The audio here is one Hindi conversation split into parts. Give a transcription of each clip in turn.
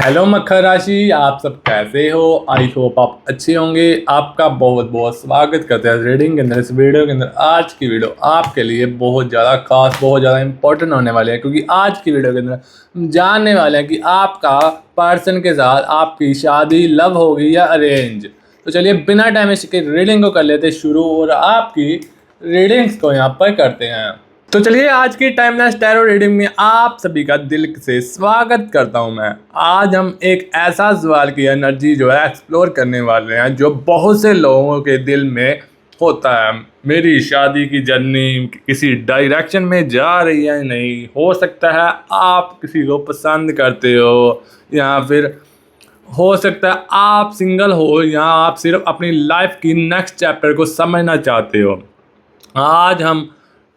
हेलो मकर राशि, आप सब कैसे हो। आई होप आप अच्छे होंगे। आपका बहुत बहुत स्वागत करते हैं रीडिंग के अंदर। इस वीडियो के अंदर आज की वीडियो आपके लिए बहुत ज़्यादा खास, बहुत ज़्यादा इंपॉर्टेंट होने वाली है, क्योंकि आज की वीडियो के अंदर हम जानने वाले हैं कि आपका पर्सन के साथ आपकी शादी लव होगी या अरेंज। तो चलिए बिना टाइम वेस्ट के रीडिंग को कर लेते शुरू और आपकी रीडिंग्स को यहाँ पर करते हैं। तो चलिए आज की टाइमलेस टैरो रीडिंग में आप सभी का दिल से स्वागत करता हूं मैं। आज हम एक ऐसा सवाल की एनर्जी जो है एक्सप्लोर करने वाले हैं जो बहुत से लोगों के दिल में होता है। मेरी शादी की जर्नी किसी डायरेक्शन में जा रही है नहीं। हो सकता है आप किसी को पसंद करते हो, या फिर हो सकता है आप सिंगल हो, या आप सिर्फ अपनी लाइफ की नेक्स्ट चैप्टर को समझना चाहते हो। आज हम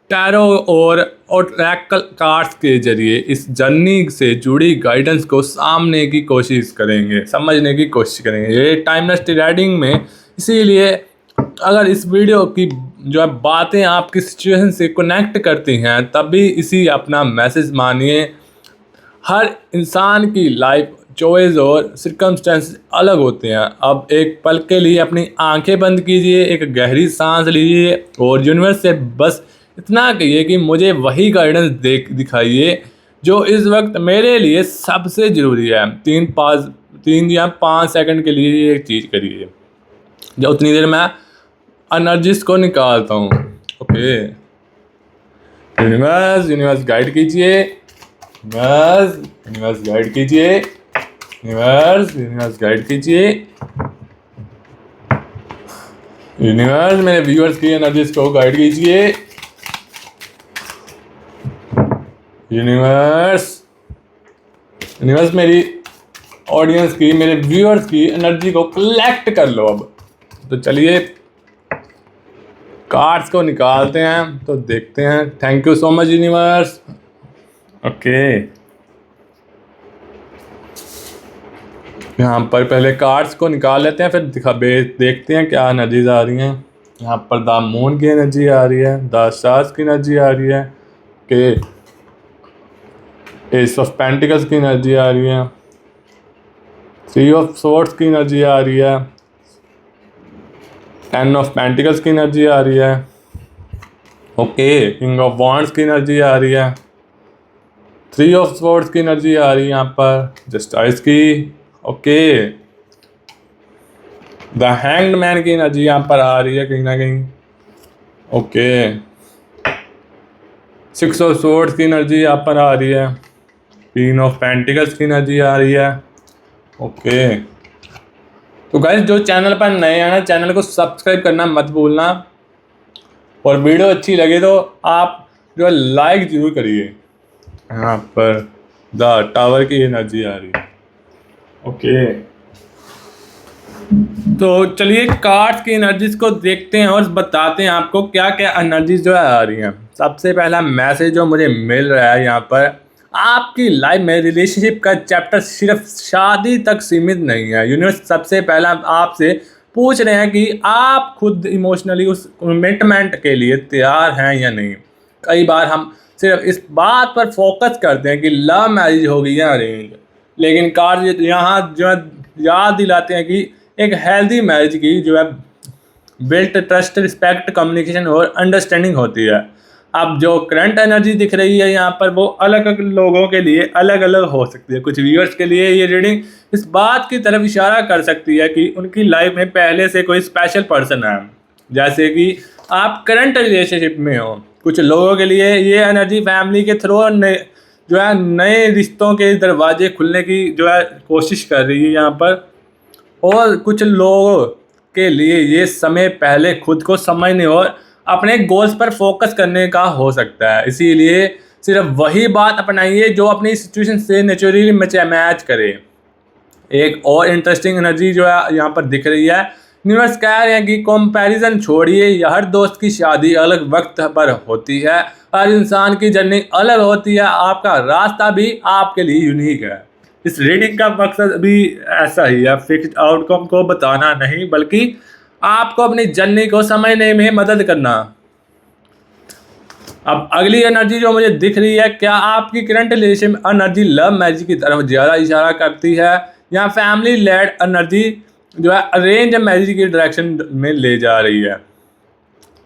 टैरो और ओरेकल कार्ड्स के जरिए इस जर्नी से जुड़ी गाइडेंस को सामने की कोशिश करेंगे, समझने की कोशिश करेंगे। ये टाइमलेस रीडिंग में इसीलिए अगर इस वीडियो की जो है बातें आपकी सिचुएशन से कनेक्ट करती हैं तभी इसी अपना मैसेज मानिए। हर इंसान की लाइफ चॉइस और सिर्कमस्टेंस अलग होते हैं। अब एक पल के लिए अपनी आंखें बंद कीजिए, एक गहरी सांस लीजिए और यूनिवर्स से बस इतना कहिए कि मुझे वही गाइडेंस दिखाइए जो इस वक्त मेरे लिए सबसे ज़रूरी है। 3 या 5 सेकंड के लिए ये चीज़ करिए, जो उतनी देर मैं एनर्जीज को निकालता हूँ। ओके, यूनिवर्स गाइड कीजिए। यूनिवर्स गाइड कीजिए। यूनिवर्स गाइड कीजिए। यूनिवर्स मेरे व्यूअर्स की एनर्जीज को गाइड कीजिए। यूनिवर्स मेरी ऑडियंस की, मेरे व्यूअर्स की एनर्जी को कलेक्ट कर लो। अब तो चलिए कार्ड्स को निकालते हैं तो देखते हैं। Thank you so much universe. Okay, यहाँ पर पहले कार्ड्स को निकाल लेते हैं, फिर देखते हैं क्या एनर्जीज आ रही हैं। यहाँ पर द मून की एनर्जी आ रही है, द स्टार्स की एनर्जी आ रही है, के एस ऑफ पेंटिकल्स की एनर्जी आ रही है, 3 ऑफ सोर्ड्स की एनर्जी आ रही है, 10 ऑफ पेंटिकल्स की एनर्जी आ रही है। ओके, किंग ऑफ वॉन्ड्स की एनर्जी आ रही है, 3 ऑफ सोर्ड्स की एनर्जी आ रही है यहाँ पर, जस्टिस की। ओके, द हैंग्ड मैन की एनर्जी यहाँ पर आ रही है कहीं ना कहीं। ओके, 6 ऑफ सोर्ड्स की एनर्जी यहाँ पर आ रही है, 3 ऑफ पेंटिकल्स की एनर्जी आ रही है। ओके, तो गाइस जो चैनल पर नए हैं ना, चैनल को सब्सक्राइब करना मत भूलना, और वीडियो अच्छी लगे तो आप जो है लाइक जरूर करिए। यहाँ पर द टावर की एनर्जी आ रही है। ओके, तो चलिए कार्ड्स की एनर्जीज को देखते हैं और बताते हैं आपको क्या क्या एनर्जीज जो है आ रही हैं। सबसे पहला मैसेज जो मुझे मिल रहा है यहाँ पर, आपकी लाइफ में रिलेशनशिप का चैप्टर सिर्फ शादी तक सीमित नहीं है। यूनिवर्स सबसे पहला आपसे पूछ रहे हैं कि आप खुद इमोशनली उस कमिटमेंट के लिए तैयार हैं या नहीं। कई बार हम सिर्फ इस बात पर फोकस करते हैं कि लव मैरिज होगी या अरेंज, लेकिन कार्ड यहाँ जो है याद दिलाते हैं कि एक हेल्दी मैरिज की जो है बिल्ट ट्रस्ट, रिस्पेक्ट, कम्युनिकेशन और अंडरस्टैंडिंग होती है। अब जो करंट एनर्जी दिख रही है यहाँ पर वो अलग अलग लोगों के लिए अलग अलग हो सकती है। कुछ व्यूअर्स के लिए ये रीडिंग इस बात की तरफ इशारा कर सकती है कि उनकी लाइफ में पहले से कोई स्पेशल पर्सन है, जैसे कि आप करंट रिलेशनशिप में हो। कुछ लोगों के लिए ये एनर्जी फैमिली के थ्रू जो है नए रिश्तों के दरवाजे खुलने की जो है कोशिश कर रही है यहाँ पर, और कुछ लोगों के लिए ये समय पहले खुद को समझने और अपने गोल्स पर फोकस करने का हो सकता है। इसीलिए सिर्फ वही बात अपनाइए जो अपनी सिचुएशन से नेचुरली मैच करे। एक और इंटरेस्टिंग एनर्जी जो है यहाँ पर दिख रही है, यूनिवर्स कह रहे हैं कि कंपैरिजन छोड़िए। हर दोस्त की शादी अलग वक्त पर होती है, हर इंसान की जर्नी अलग होती है, आपका रास्ता भी आपके लिए यूनिक है। इस रीडिंग का मकसद भी ऐसा ही है, फिक्स्ड आउटकम को बताना नहीं, बल्कि आपको अपनी जर्नी को समझने में मदद करना। अब अगली एनर्जी जो मुझे दिख रही है, क्या आपकी current relation energy love marriage की तरफ ज़्यादा इशारा करती है या फैमिली लेड एनर्जी जो है अरेंज मैरिज की डायरेक्शन में ले जा रही है?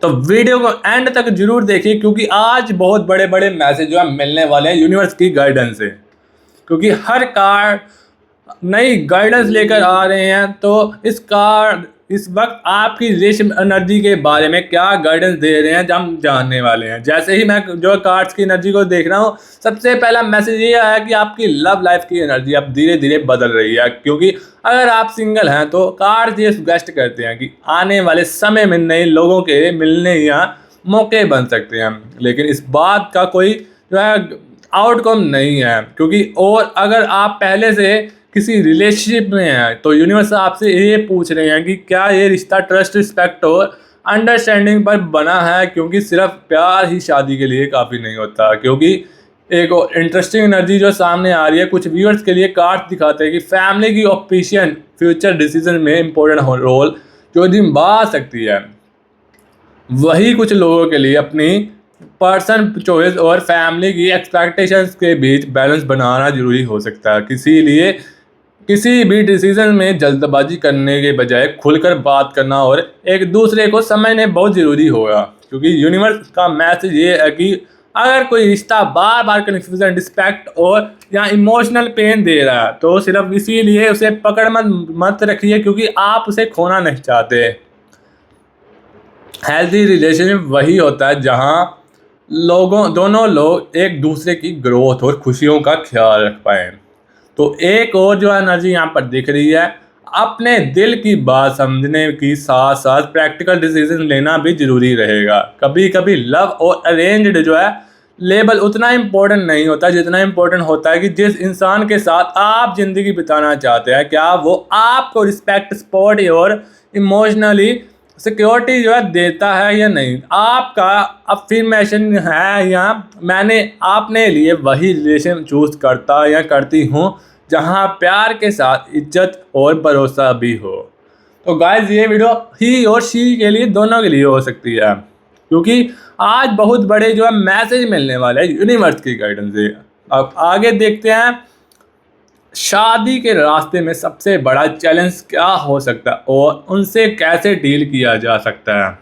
तो वीडियो को एंड तक जरूर देखिए, क्योंकि आज बहुत बड़े बड़े मैसेज जो है मिलने वाले हैं यूनिवर्स की गाइडेंस से, क्योंकि हर कार्ड नई गाइडेंस लेकर आ रहे हैं। तो इस वक्त आपकी रिलेशन एनर्जी के बारे में क्या गाइडेंस दे रहे हैं हम जानने वाले हैं। जैसे ही मैं जो कार्ड्स की एनर्जी को देख रहा हूँ, सबसे पहला मैसेज ये है कि आपकी लव लाइफ की एनर्जी अब धीरे धीरे बदल रही है, क्योंकि अगर आप सिंगल हैं तो कार्ड्स ये सुजेस्ट करते हैं कि आने वाले समय में नए लोगों के मिलने या मौके बन सकते हैं, लेकिन इस बात का कोई जो है आउटकम नहीं है। क्योंकि और अगर आप पहले से किसी रिलेशनशिप में हैं तो यूनिवर्स आपसे ये पूछ रहे हैं कि क्या ये रिश्ता ट्रस्ट, रिस्पेक्ट और अंडरस्टैंडिंग पर बना है, क्योंकि सिर्फ प्यार ही शादी के लिए काफ़ी नहीं होता। क्योंकि एक इंटरेस्टिंग एनर्जी जो सामने आ रही है, कुछ व्यूअर्स के लिए कार्ड दिखाते हैं कि फैमिली की ओपिनियन फ्यूचर डिसीजन में इम्पोर्टेंट रोल जो निभा सकती है, वही कुछ लोगों के लिए अपनी पर्सन चॉइस और फैमिली की एक्सपेक्टेशंस के बीच बैलेंस बनाना जरूरी हो सकता है। किसी भी डिसीजन में जल्दबाजी करने के बजाय खुलकर बात करना और एक दूसरे को समझने बहुत ज़रूरी होगा, क्योंकि यूनिवर्स का मैसेज ये है कि अगर कोई रिश्ता बार बार कन्फ्यूजन, डिस्पेक्ट और या इमोशनल पेन दे रहा है तो सिर्फ इसीलिए उसे पकड़ मत रखिए, क्योंकि आप उसे खोना नहीं चाहते। हेल्थी रिलेशनशिप वही होता है जहाँ दोनों लोग एक दूसरे की ग्रोथ और खुशियों का ख्याल रख पाएँ। तो एक और जो एनर्जी यहाँ पर दिख रही है, अपने दिल की बात समझने की साथ साथ प्रैक्टिकल डिसीजन लेना भी जरूरी रहेगा। कभी कभी लव और अरेंज्ड जो है लेबल उतना इम्पोर्टेंट नहीं होता जितना इम्पोर्टेंट होता है कि जिस इंसान के साथ आप ज़िंदगी बिताना चाहते हैं, क्या वो आपको रिस्पेक्ट, सपोर्ट और इमोशनली सिक्योरिटी जो है देता है या नहीं। आपका अफर्मेशन है या मैंने अपने लिए वही रिलेशन चूज करता या करती हूँ जहाँ प्यार के साथ इज्जत और भरोसा भी हो। तो गाइस, ये वीडियो ही और शी के लिए, दोनों के लिए हो सकती है, क्योंकि आज बहुत बड़े जो है मैसेज मिलने वाले हैं यूनिवर्स की गाइडेंस से। अब आगे देखते हैं शादी के रास्ते में सबसे बड़ा चैलेंज क्या हो सकता है और उनसे कैसे डील किया जा सकता है।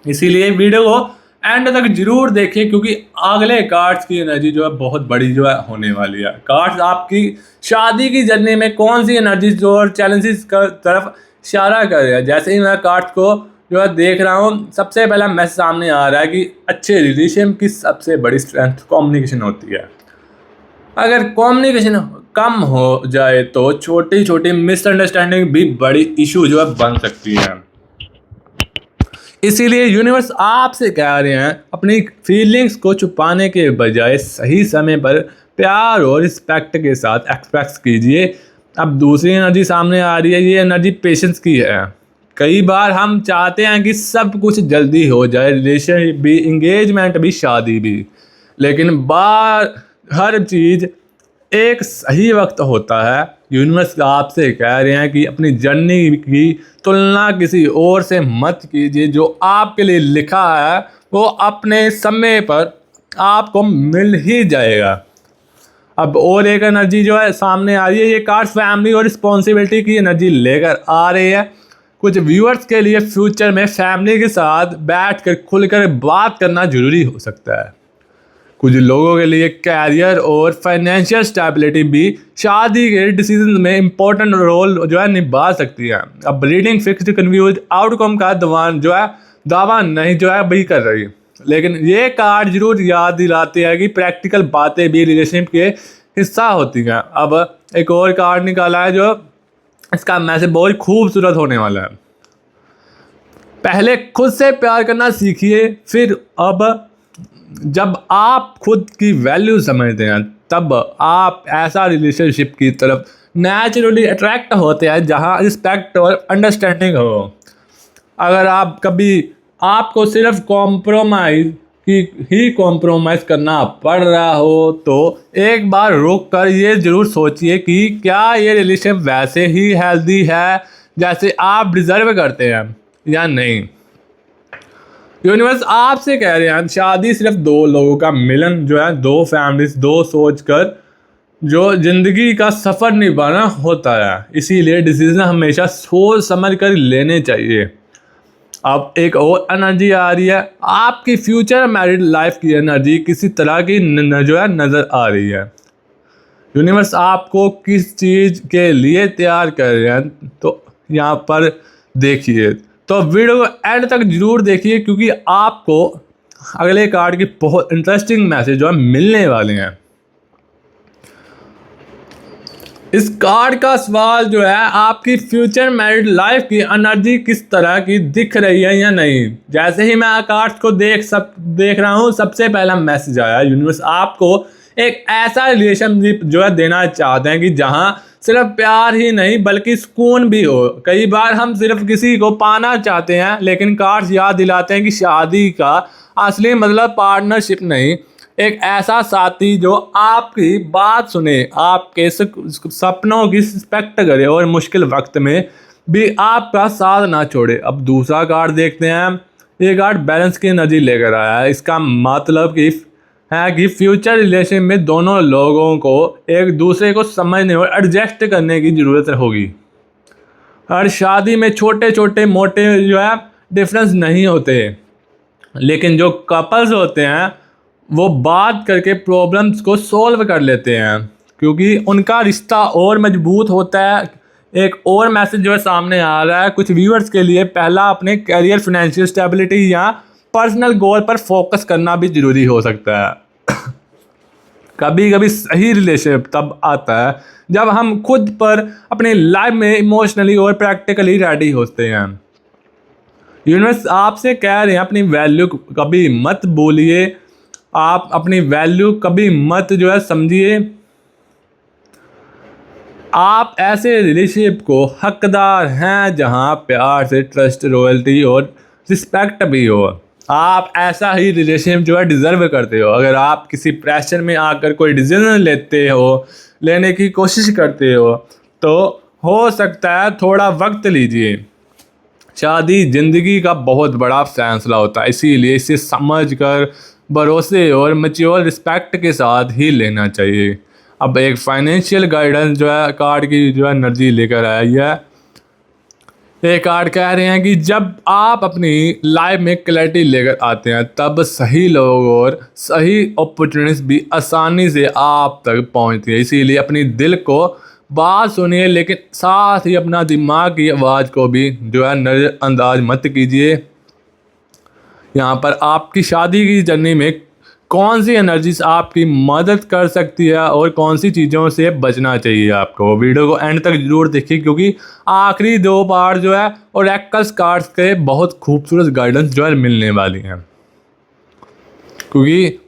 इसीलिए वीडियो को एंड तक जरूर देखिए, क्योंकि अगले कार्ड्स की एनर्जी जो है बहुत बड़ी जो है होने वाली है। कार्ड्स आपकी शादी की जर्नी में कौन सी एनर्जी जो और चैलेंजेस की तरफ इशारा कर रहे हैं। जैसे ही मैं कार्ड्स को जो है देख रहा हूँ, सबसे पहला मैसेज सामने आ रहा है कि अच्छे रिलेशन की सबसे बड़ी स्ट्रेंथ कम्युनिकेशन होती है। अगर कम्युनिकेशन कम हो जाए तो छोटी छोटी मिसअंडरस्टैंडिंग भी बड़ी इशू जो है बन सकती है। इसीलिए यूनिवर्स आपसे कह रहे हैं, अपनी फीलिंग्स को छुपाने के बजाय सही समय पर प्यार और रिस्पेक्ट के साथ एक्सप्रेस कीजिए। अब दूसरी एनर्जी सामने आ रही है, ये एनर्जी पेशेंस की है। कई बार हम चाहते हैं कि सब कुछ जल्दी हो जाए, रिलेशनशिप भी, इंगेजमेंट भी, शादी भी, लेकिन हर चीज़ एक सही वक्त होता है। यूनिवर्स आपसे कह रहे हैं कि अपनी जर्नी की तुलना किसी और से मत कीजिए। जो आपके लिए लिखा है वो अपने समय पर आपको मिल ही जाएगा। अब और एक एनर्जी जो है सामने आ रही है, ये कार्ड फैमिली और रिस्पॉन्सिबिलिटी की एनर्जी लेकर आ रही है। कुछ व्यूअर्स के लिए फ्यूचर में फैमिली के साथ बैठकर खुलकर बात करना जरूरी हो सकता है। कुछ लोगों के लिए कैरियर और फाइनेंशियल स्टेबिलिटी भी शादी के डिसीजन में इम्पोर्टेंट रोल जो है निभा सकती है। अब रीडिंग फिक्स्ड कन्फ्यूज आउटकम का दावा नहीं जो है भी कर रही, लेकिन ये कार्ड जरूर याद दिलाते हैं कि प्रैक्टिकल बातें भी रिलेशनशिप के हिस्सा होती हैं। अब एक और कार्ड निकाला है, जो इसका मैसेज बहुत खूबसूरत होने वाला है। पहले खुद से प्यार करना सीखिए, फिर अब जब आप खुद की वैल्यू समझते हैं तब आप ऐसा रिलेशनशिप की तरफ नेचुरली अट्रैक्ट होते हैं जहां रिस्पेक्ट और अंडरस्टैंडिंग हो। अगर आप कभी आपको सिर्फ कॉम्प्रोमाइज़ करना पड़ रहा हो तो एक बार रुक कर ये ज़रूर सोचिए कि क्या ये रिलेशन वैसे ही हेल्दी है जैसे आप डिज़र्व करते हैं या नहीं। यूनिवर्स आपसे कह रहे हैं शादी सिर्फ दो लोगों का मिलन जो है, दो फैमिलीज, दो सोच कर जो जिंदगी का सफर निभाना होता है, इसीलिए डिसीजन हमेशा सोच समझ कर लेने चाहिए। अब एक और एनर्जी आ रही है, आपकी फ्यूचर मैरिड लाइफ की एनर्जी किसी तरह की जो है नज़र आ रही है। यूनिवर्स आपको किस चीज़ के लिए तैयार कर रहे हैं, तो यहाँ पर देखिए, तो वीडियो को एंड तक जरूर देखिए, क्योंकि आपको अगले कार्ड की बहुत इंटरेस्टिंग मैसेज जो है मिलने वाले हैं। इस कार्ड का सवाल जो है, आपकी फ्यूचर मैरिड लाइफ की एनर्जी किस तरह की दिख रही है या नहीं। जैसे ही मैं कार्ड्स को देख रहा हूँ, सबसे पहला मैसेज आया, यूनिवर्स आपको एक ऐसा रिलेशनशिप जो है देना चाहते हैं कि जहाँ सिर्फ प्यार ही नहीं बल्कि सुकून भी हो। कई बार हम सिर्फ किसी को पाना चाहते हैं, लेकिन कार्ड्स याद दिलाते हैं कि शादी का असली मतलब पार्टनरशिप नहीं, एक ऐसा साथी जो आपकी बात सुने, आपके सपनों की रिस्पेक्ट करे और मुश्किल वक्त में भी आपका साथ ना छोड़े। अब दूसरा कार्ड देखते हैं। ये कार्ड बैलेंस की एनर्जी लेकर आया है। इसका मतलब कि फ्यूचर रिलेशन में दोनों लोगों को एक दूसरे को समझने और एडजस्ट करने की ज़रूरत होगी। हर शादी में छोटे छोटे मोटे जो है डिफरेंस नहीं होते, लेकिन जो कपल्स होते हैं वो बात करके प्रॉब्लम्स को सॉल्व कर लेते हैं, क्योंकि उनका रिश्ता और मजबूत होता है। एक और मैसेज जो है सामने आ रहा है कुछ व्यूअर्स के लिए, पहला अपने करियर, फाइनेंशियल स्टेबिलिटी या पर्सनल गोल पर फोकस करना भी ज़रूरी हो सकता है। कभी कभी सही रिलेशनशिप तब आता है जब हम खुद पर अपनी लाइफ में इमोशनली और प्रैक्टिकली रेडी होते हैं। यूनिवर्स आपसे कह रहे हैं अपनी वैल्यू कभी मत भूलिए, आप अपनी वैल्यू कभी मत जो है समझिए। आप ऐसे रिलेशनशिप को हकदार हैं जहां प्यार से ट्रस्ट, रॉयल्टी और रिस्पेक्ट भी हो। आप ऐसा ही रिलेशनशिप जो है डिज़र्व करते हो। अगर आप किसी प्रेशर में आकर कोई डिसीजन लेने की कोशिश करते हो, तो हो सकता है थोड़ा वक्त लीजिए। शादी ज़िंदगी का बहुत बड़ा फैसला होता है, इसीलिए इसे समझ कर, भरोसे और मैच्योर रिस्पेक्ट के साथ ही लेना चाहिए। अब एक फाइनेंशियल गाइडेंस जो है कार्ड की जो है एनर्जी लेकर आई है। ये कार्ड कह रहे हैं कि जब आप अपनी लाइफ में क्लैरिटी लेकर आते हैं, तब सही लोग और सही अपॉर्चुनिटीज भी आसानी से आप तक पहुंचती है। इसीलिए अपनी दिल को बात सुनिए, लेकिन साथ ही अपना दिमाग की आवाज़ को भी जो है नज़रअंदाज मत कीजिए। यहाँ पर आपकी शादी की जर्नी में कौन सी एनर्जीज आपकी मदद कर सकती है और कौन सी चीज़ों से बचना चाहिए आपको, वीडियो को एंड तक जरूर देखिए, क्योंकि आखिरी दो बार जो है ओरेकल्स कार्ड्स के बहुत खूबसूरत गाइडेंस जो है मिलने वाली हैं। क्योंकि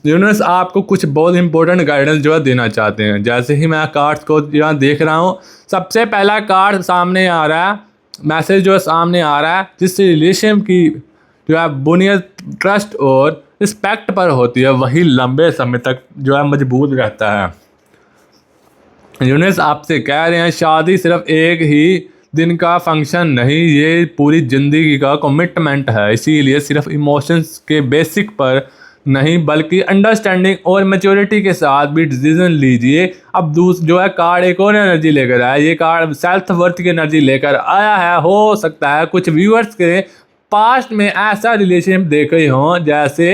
यूनिवर्स आपको कुछ बहुत इंपॉर्टेंट गाइडेंस जो है देना चाहते हैं। जैसे ही मैं कार्ड्स को यहाँ देख रहा हूँ, सबसे पहला कार्ड सामने आ रहा है, मैसेज जो है सामने आ रहा है, जिस रिलेशन की जो है बुनियाद ट्रस्ट और रिस्पेक्ट पर होती है, वही लंबे समय तक जो है मजबूत रहता है। यूनिवर्स आपसे कह रहे हैं शादी सिर्फ एक ही दिन का फंक्शन नहीं, ये पूरी ज़िंदगी का कमिटमेंट है। इसीलिए सिर्फ इमोशंस के बेसिक पर नहीं बल्कि अंडरस्टैंडिंग और मैच्योरिटी के साथ भी डिसीजन लीजिए। अब जो है कार्ड एक और एनर्जी लेकर आया, ये कार्ड सेल्फ वर्थ की एनर्जी लेकर आया है। हो सकता है कुछ व्यूअर्स के पास्ट में ऐसा रिलेशनशिप देखे हों जैसे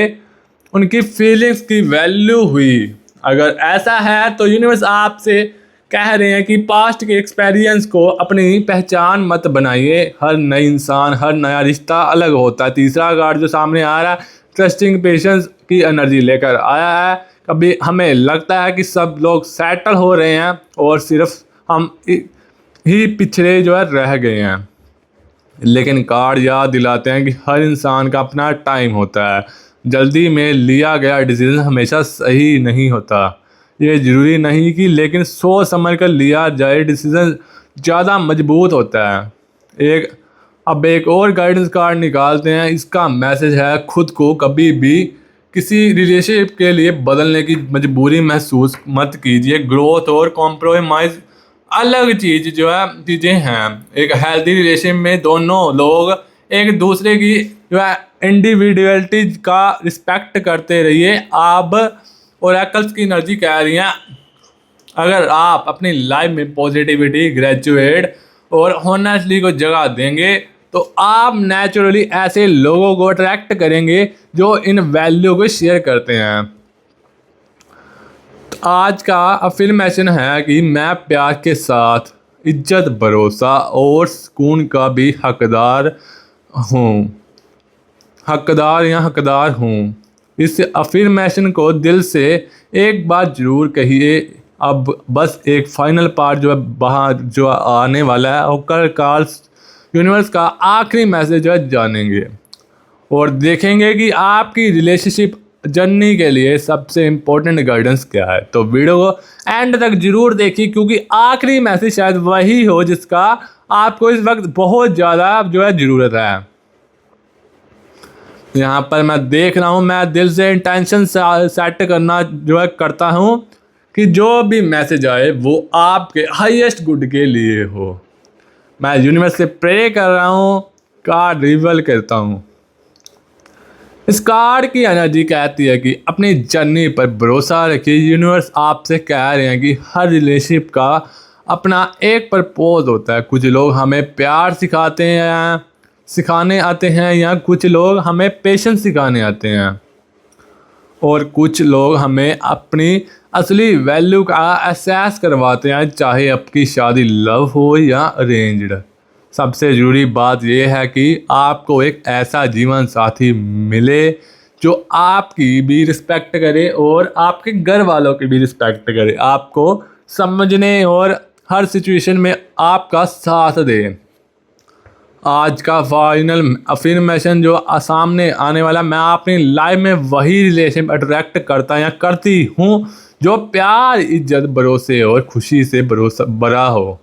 उनकी फीलिंग्स की वैल्यू हुई। अगर ऐसा है तो यूनिवर्स आपसे कह रहे हैं कि पास्ट के एक्सपीरियंस को अपनी पहचान मत बनाइए। हर नई इंसान, हर नया रिश्ता अलग होता है। तीसरा कार्ड जो सामने आ रहा है, ट्रस्टिंग पेशेंस की एनर्जी लेकर आया है। कभी हमें लगता है कि सब लोग सेटल हो रहे हैं और सिर्फ हम ही पिछड़े जो है रह गए हैं, लेकिन कार्ड याद दिलाते हैं कि हर इंसान का अपना टाइम होता है। जल्दी में लिया गया डिसीजन हमेशा सही नहीं होता। ये ज़रूरी नहीं कि, लेकिन सोच समझ कर लिया जाए डिसीजन ज़्यादा मजबूत होता है। अब एक और गाइडेंस कार्ड निकालते हैं। इसका मैसेज है खुद को कभी भी किसी रिलेशनशिप के लिए बदलने की मजबूरी महसूस मत कीजिए। ग्रोथ और कॉम्प्रोमाइज़ अलग चीज़ें हैं। एक हेल्दी रिलेशन में दोनों लोग एक दूसरे की जो है इंडिविजुअलिटी का रिस्पेक्ट करते रहिए। आप ओरेकल्स की एनर्जी कह रही हैं, अगर आप अपनी लाइफ में पॉजिटिविटी, ग्रेजुएट और हॉनेस्टली को जगह देंगे तो आप नेचुरली ऐसे लोगों को अट्रैक्ट करेंगे जो इन वैल्यू को शेयर करते हैं। तो आज का अफर्मेशन है कि मैं प्यार के साथ इज्जत, भरोसा और सुकून का भी हकदार हूँ। इस अफर्मेशन को दिल से एक बार जरूर कहिए। अब बस एक फाइनल पार्ट जो है बाहर जो आने वाला है, और कल यूनिवर्स का आखिरी मैसेज जो है जानेंगे और देखेंगे कि आपकी रिलेशनशिप जर्नी के लिए सबसे इम्पोर्टेंट गाइडेंस क्या है। तो वीडियो को एंड तक जरूर देखिए, क्योंकि आखिरी मैसेज शायद वही हो जिसका आपको इस वक्त बहुत ज़्यादा जो है ज़रूरत है। यहाँ पर मैं देख रहा हूँ, मैं दिल से इंटेंशन सेट करना जो है करता हूँ कि जो भी मैसेज आए वो आपके हाईएस्ट गुड के लिए हो। मैं यूनिवर्स से प्रे कर रहा हूँ, कार्ड रिवील करता हूँ। इस कार्ड की एनर्जी कहती है कि अपनी जर्नी पर भरोसा रखिए। यूनिवर्स आपसे कह रहे हैं कि हर रिलेशनशिप का अपना एक पर्पोज होता है। कुछ लोग हमें प्यार सिखाने आते हैं, या कुछ लोग हमें पेशेंस सिखाने आते हैं, और कुछ लोग हमें अपनी असली वैल्यू का एहसास करवाते हैं, चाहे आपकी शादी लव हो या अरेंज्ड। सबसे ज़रूरी बात यह है कि आपको एक ऐसा जीवन साथी मिले जो आपकी भी रिस्पेक्ट करे और आपके घर वालों की भी रिस्पेक्ट करे, आपको समझने और हर सिचुएशन में आपका साथ दे। आज का फाइनल अफर्मेशन जो सामने आने वाला, मैं अपनी लाइफ में वही रिलेशन अट्रैक्ट करता या करती हूँ जो प्यार, इज्जत, भरोसे और खुशी से भरा हो।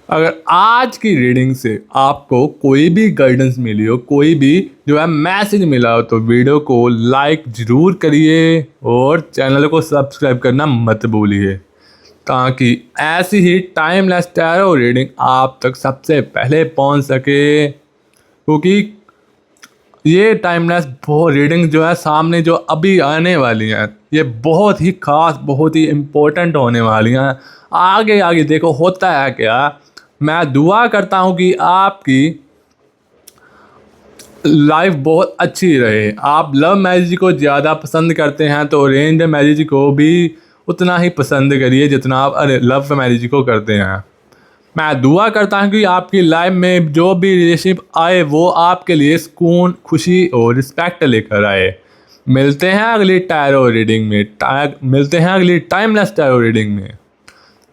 अगर आज की रीडिंग से आपको कोई भी गाइडेंस मिली हो, कोई भी जो है मैसेज मिला हो, तो वीडियो को लाइक ज़रूर करिए और चैनल को सब्सक्राइब करना मत भूलिए, ताकि ऐसी ही टाइमलेस टैरो रीडिंग आप तक सबसे पहले पहुंच सके। क्योंकि ये टाइमलेस रीडिंग जो है सामने जो अभी आने वाली हैं, ये बहुत ही ख़ास, बहुत ही इम्पोर्टेंट होने वाली हैं। आगे आगे देखो होता है क्या। मैं दुआ करता हूँ कि आपकी लाइफ बहुत अच्छी रहे। आप लव मैरिज को ज़्यादा पसंद करते हैं तो अरेंज मैरिज को भी उतना ही पसंद करिए जितना आप लव मैरिज को करते हैं। मैं दुआ करता हूँ कि आपकी लाइफ में जो भी रिलेशनशिप आए वो आपके लिए सुकून, खुशी और रिस्पेक्ट लेकर आए। मिलते हैं अगली टैरो रीडिंग में, मिलते हैं अगली टाइमलेस टैरो रीडिंग में।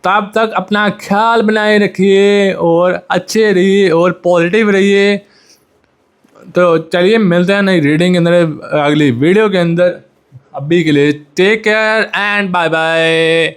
तब तक अपना ख्याल बनाए रखिए और अच्छे रहिए और पॉजिटिव रहिए। तो चलिए मिलते हैं नई रीडिंग के अंदर, अगली वीडियो के अंदर। अभी के लिए take care and bye bye.